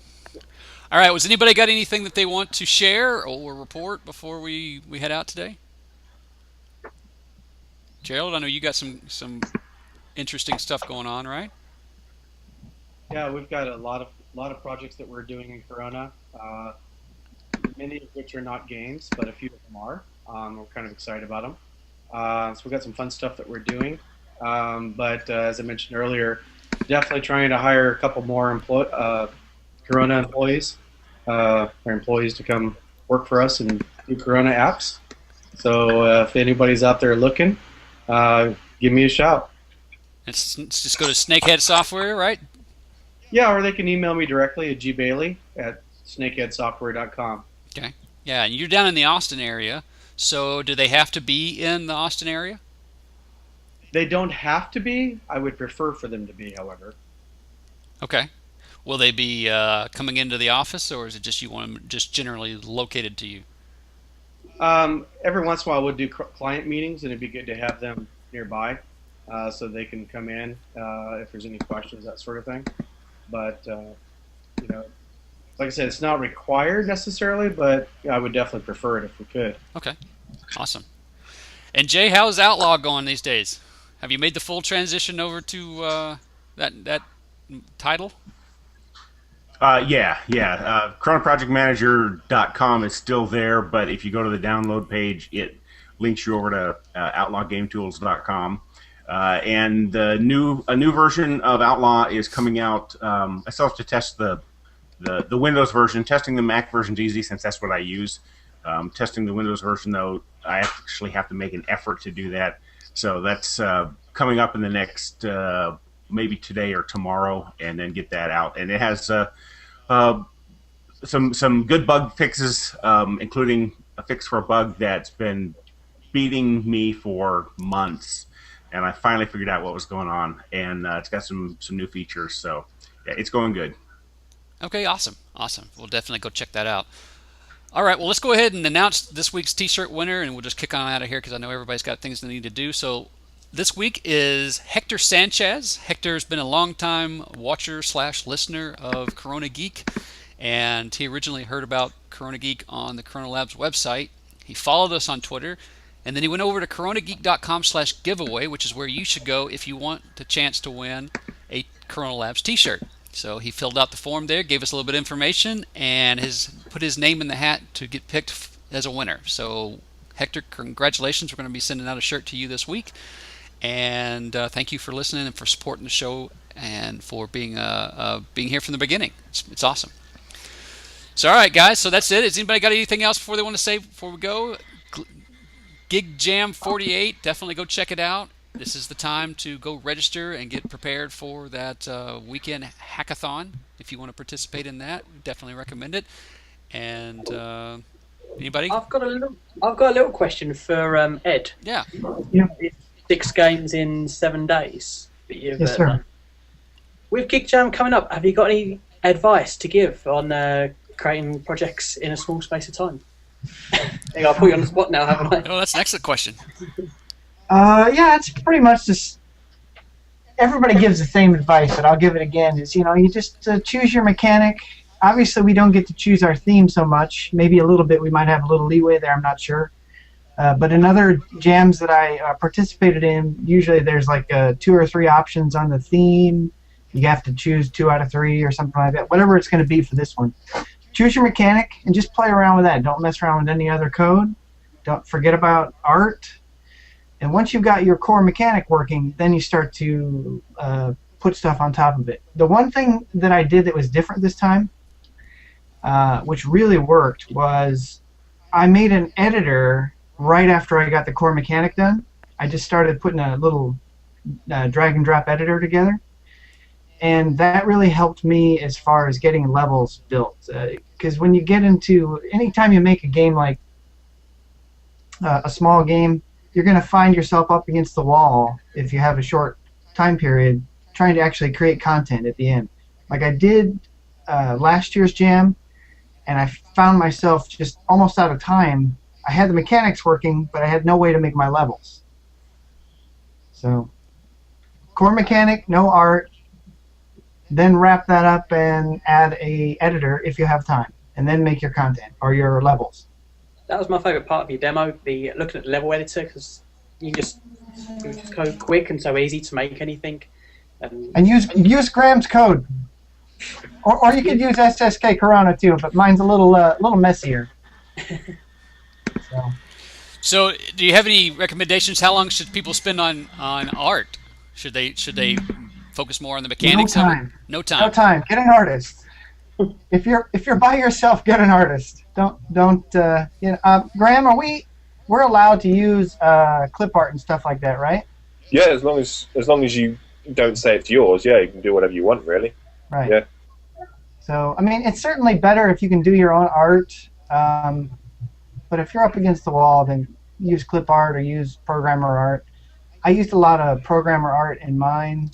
All right. Was anybody got anything that they want to share or report before we head out today? Gerald, I know you got some interesting stuff going on, right? Yeah, we've got a lot of projects that we're doing in Corona. Many of which are not games, but a few of them are. We're kind of excited about them. So we've got some fun stuff that we're doing. But as I mentioned earlier, definitely trying to hire a couple more Corona employees, or employees to come work for us and do Corona apps. So if anybody's out there looking, give me a shout. It's just go to Snakehead Software, right? Yeah, or they can email me directly at gbailey@snakeheadsoftware.com. Okay. Yeah, and you're down in the Austin area, so do they have to be in the Austin area? They don't have to be. I would prefer for them to be, however. Okay. Will they be coming into the office, or is it just you want them just generally located to you? Every once in a while, we'll do client meetings, and it'd be good to have them nearby so they can come in if there's any questions, that sort of thing. But you know, like I said, it's not required necessarily, but I would definitely prefer it if we could. Okay, awesome. And Jay, how's Outlaw going these days? Have you made the full transition over to that title? Yeah. ChronoProjectManager.com is still there, but if you go to the download page, it links you over to OutlawGameTools.com. And a new version of Outlaw is coming out. I still have to test the Windows version. Testing the Mac version is easy since that's what I use. Testing the Windows version, though, I actually have to make an effort to do that. So that's coming up in the next maybe today or tomorrow, and then get that out. And it has some good bug fixes, including a fix for a bug that's been beating me for months. And I finally figured out what was going on, and it's got some new features. So yeah, it's going good. Okay, awesome. We'll definitely go check that out. All right, well, let's go ahead and announce this week's T-shirt winner, and we'll just kick on out of here because I know everybody's got things they need to do. So this week is Hector Sanchez. Hector's been a long-time watcher/listener of Corona Geek, and he originally heard about Corona Geek on the Corona Labs website. He followed us on Twitter, and then he went over to coronageek.com/giveaway, which is where you should go if you want the chance to win a Corona Labs T-shirt. So he filled out the form there, gave us a little bit of information, and has put his name in the hat to get picked as a winner. So Hector, congratulations. We're going to be sending out a shirt to you this week. And thank you for listening and for supporting the show and for being here from the beginning. It's awesome. So, all right, guys. So that's it. Has anybody got anything else before they want to say before we go? GIGJam 48. Definitely go check it out. This is the time to go register and get prepared for that weekend hackathon. If you want to participate in that, definitely recommend it. And anybody? I've got a little question for Ed. Yeah. It's 6 games in 7 days. Yes, sir. With GIGJam coming up, have you got any advice to give on creating projects in a small space of time? I think I'll put you on the spot now, haven't I? Oh, that's an excellent question. Yeah, it's pretty much just everybody gives the same advice, but I'll give it again. Is you just choose your mechanic. Obviously, we don't get to choose our theme so much. Maybe a little bit. We might have a little leeway there. I'm not sure. But in other jams that I participated in, usually there's like 2 or 3 options on the theme. You have to choose 2 out of 3 or something like that. Whatever it's going to be for this one. Choose your mechanic and just play around with that. Don't mess around with any other code. Don't forget about art. And once you've got your core mechanic working, then you start to put stuff on top of it. The one thing that I did that was different this time, which really worked, was I made an editor right after I got the core mechanic done. I just started putting a little drag and drop editor together. And that really helped me as far as getting levels built. Because when you get into, anytime you make a game like a small game, you're going to find yourself up against the wall if you have a short time period trying to actually create content at the end. Like I did last year's jam, and I found myself just almost out of time. I had the mechanics working, but I had no way to make my levels. So, core mechanic, no art, then wrap that up and add a editor if you have time, and then make your content or your levels. That was my favourite part of your demo, the looking at the level editor, because you just code quick and so easy to make anything. And use Graham's code, or you could use SSK Corona too, but mine's a little messier. So, do you have any recommendations? How long should people spend on art? Should they focus more on the mechanics? No time. No time. No time. Get an artist. If you're by yourself, get an artist. Don't Graham, we're allowed to use clip art and stuff like that, right? Yeah, as long as you don't say it's yours, yeah, you can do whatever you want, really. Right. Yeah. So I mean, it's certainly better if you can do your own art. But if you're up against the wall, then use clip art or use programmer art. I used a lot of programmer art in mine.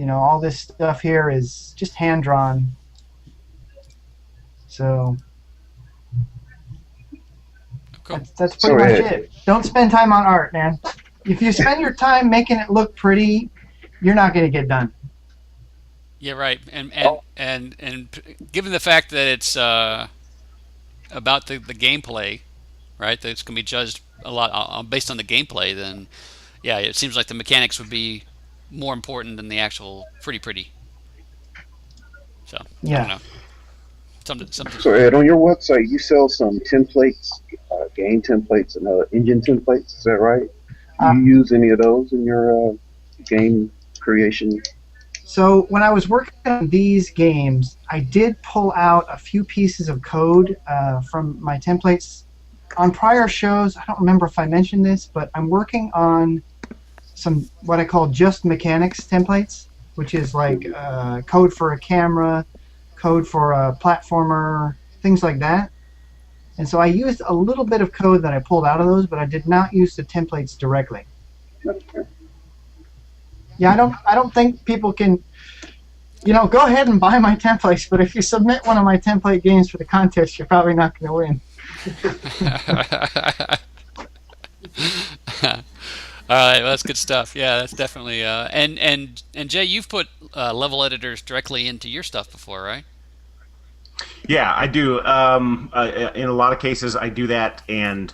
All this stuff here is just hand drawn. So Cool. That's pretty Go much ahead. it. Don't spend time on art, man. If you spend your time making it look pretty, you're not going to get done. Yeah, right. And given the fact that it's about the gameplay, right? That it's going to be judged a lot based on the gameplay. Then, yeah, it seems like the mechanics would be more important than the actual pretty. So I don't Yeah. know. Something. So Ed, on your website, you sell some templates, game templates, and engine templates. Is that right? Do Uh, you use any of those in your game creation? So when I was working on these games, I did pull out a few pieces of code from my templates. On prior shows, I don't remember if I mentioned this, but I'm working on some what I call just mechanics templates, which is like code for a camera, code for a platformer, things like that. And so I used a little bit of code that I pulled out of those, but I did not use the templates directly. Yeah, I don't think people can, go ahead and buy my templates, but if you submit one of my template games for the contest, you're probably not going to win. All right, well, that's good stuff. Yeah, that's definitely. And Jay, you've put level editors directly into your stuff before, right? Yeah, I do. In a lot of cases, I do that, and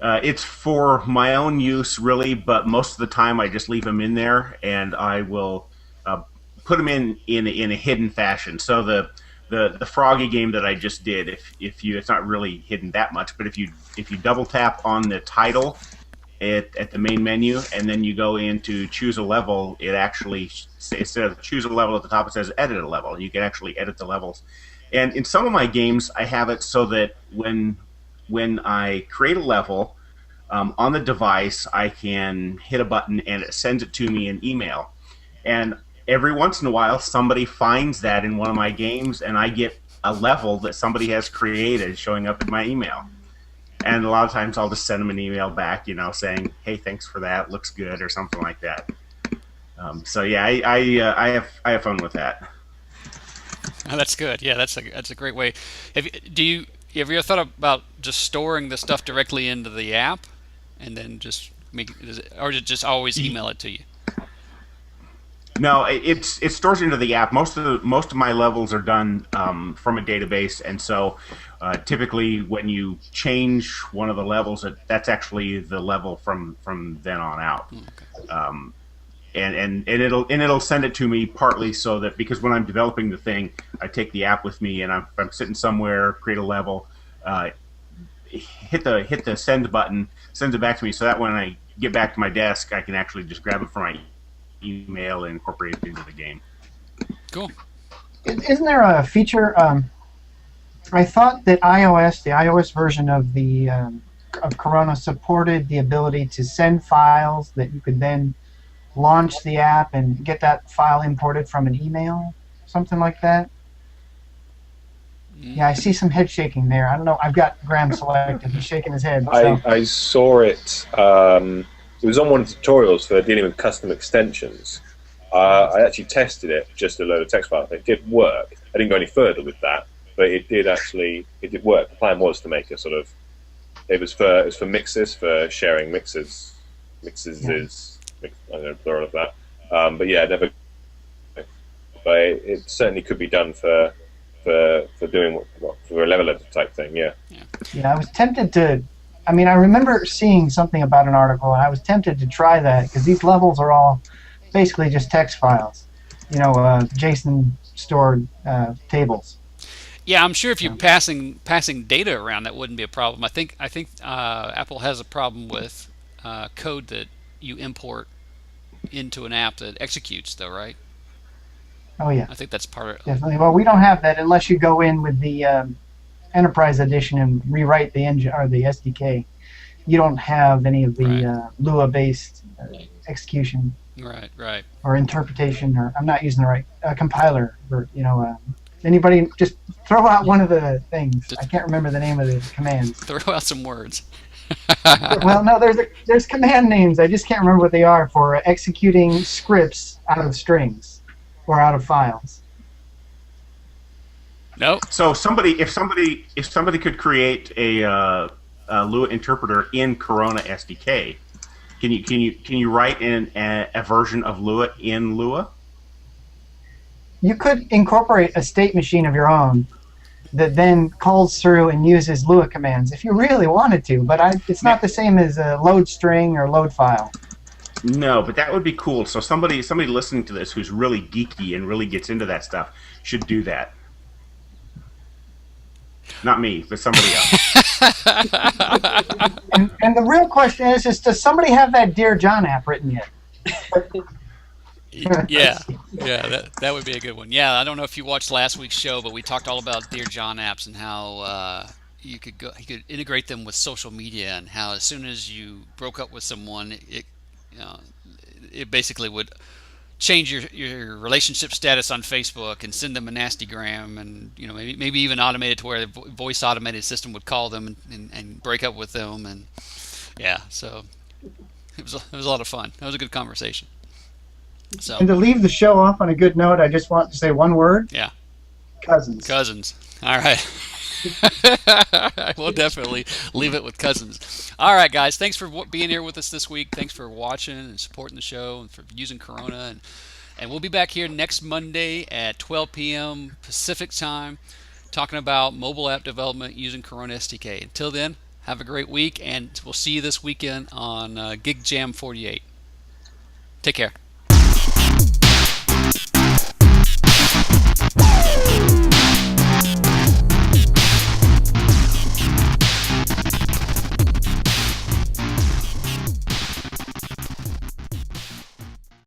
it's for my own use, really. But most of the time, I just leave them in there, and I will put them in a hidden fashion. So the Froggy game that I just did, it's not really hidden that much, but if you double tap on the title at the main menu, and then you go into choose a level, it actually, instead of choose a level at the top, it says edit a level. You can actually edit the levels. And in some of my games, I have it so that when I create a level on the device, I can hit a button and it sends it to me in email. And every once in a while, somebody finds that in one of my games, and I get a level that somebody has created showing up in my email. And a lot of times, I'll just send them an email back, saying, "Hey, thanks for that. Looks good," or something like that. So yeah, I have fun with that. Oh, that's good. Yeah, that's a great way. Have you ever thought about just storing the stuff directly into the app, and then just or just always email it to you? No, it stores into the app. Most of my levels are done from a database, and so typically when you change one of the levels, that's actually the level from then on out. Okay. And it'll send it to me partly so that, because when I'm developing the thing, I take the app with me, and I'm sitting somewhere, create a level, hit the send button, sends it back to me, so that when I get back to my desk, I can actually just grab it from my email and incorporate it into the game. Cool. Isn't there a feature? I thought that the iOS version of the of Corona supported the ability to send files that you could then launch the app and get that file imported from an email, something like that. Yeah, I see some head shaking there. I don't know. I've got Graham selected. He's shaking his head. So. I saw it. It was on one of the tutorials for dealing with custom extensions. I actually tested it, just a load of text files. It did work. I didn't go any further with that, but it did work. The plan was to make a sort of, it was for mixes, for sharing mixes. Mixes is, I don't know, plural of that. But yeah, never. But it certainly could be done for doing for a level editor type thing. Yeah. Yeah, I was tempted to. I mean, I remember seeing something about an article, and I was tempted to try that, because these levels are all basically just text files, JSON stored tables. Yeah, I'm sure if you're passing data around, that wouldn't be a problem. I think Apple has a problem with code that you import into an app that executes, though, right? Oh yeah. I think that's part of it. Definitely. Well, we don't have that unless you go in with the Enterprise Edition and rewrite the engine or the SDK. You don't have any of the Lua-based execution. Right. Or interpretation, or I'm not using the right compiler. Or anybody just throw out one of the things. I can't remember the name of the commands. Throw out some words. Well, no, there's command names. I just can't remember what they are for executing scripts out of strings or out of files. No. So if somebody could create a Lua interpreter in Corona SDK. Can you write in a version of Lua in Lua? You could incorporate a state machine of your own that then calls through and uses Lua commands if you really wanted to, but it's not the same as a load string or load file. No, but that would be cool. So somebody listening to this who's really geeky and really gets into that stuff should do that. Not me, but somebody else. And the real question is does somebody have that Dear John app written yet? Yeah, that would be a good one. Yeah, I don't know if you watched last week's show, but we talked all about Dear John you could integrate them with social media, and how as soon as you broke up with someone, it basically would change your relationship status on Facebook and send them a nastygram, and maybe even automate it to where the voice automated system would call them and break up with them, and so it was a lot of fun. That was a good conversation. So, and to leave the show off on a good note, I just want to say one word. Yeah. Cousins. All right. We'll definitely leave it with cousins. All right, guys. Thanks for being here with us this week. Thanks for watching and supporting the show and for using Corona. And we'll be back here next Monday at 12 p.m. Pacific time talking about mobile app development using Corona SDK. Until then, have a great week, and we'll see you this weekend on GIGJam 48. Take care.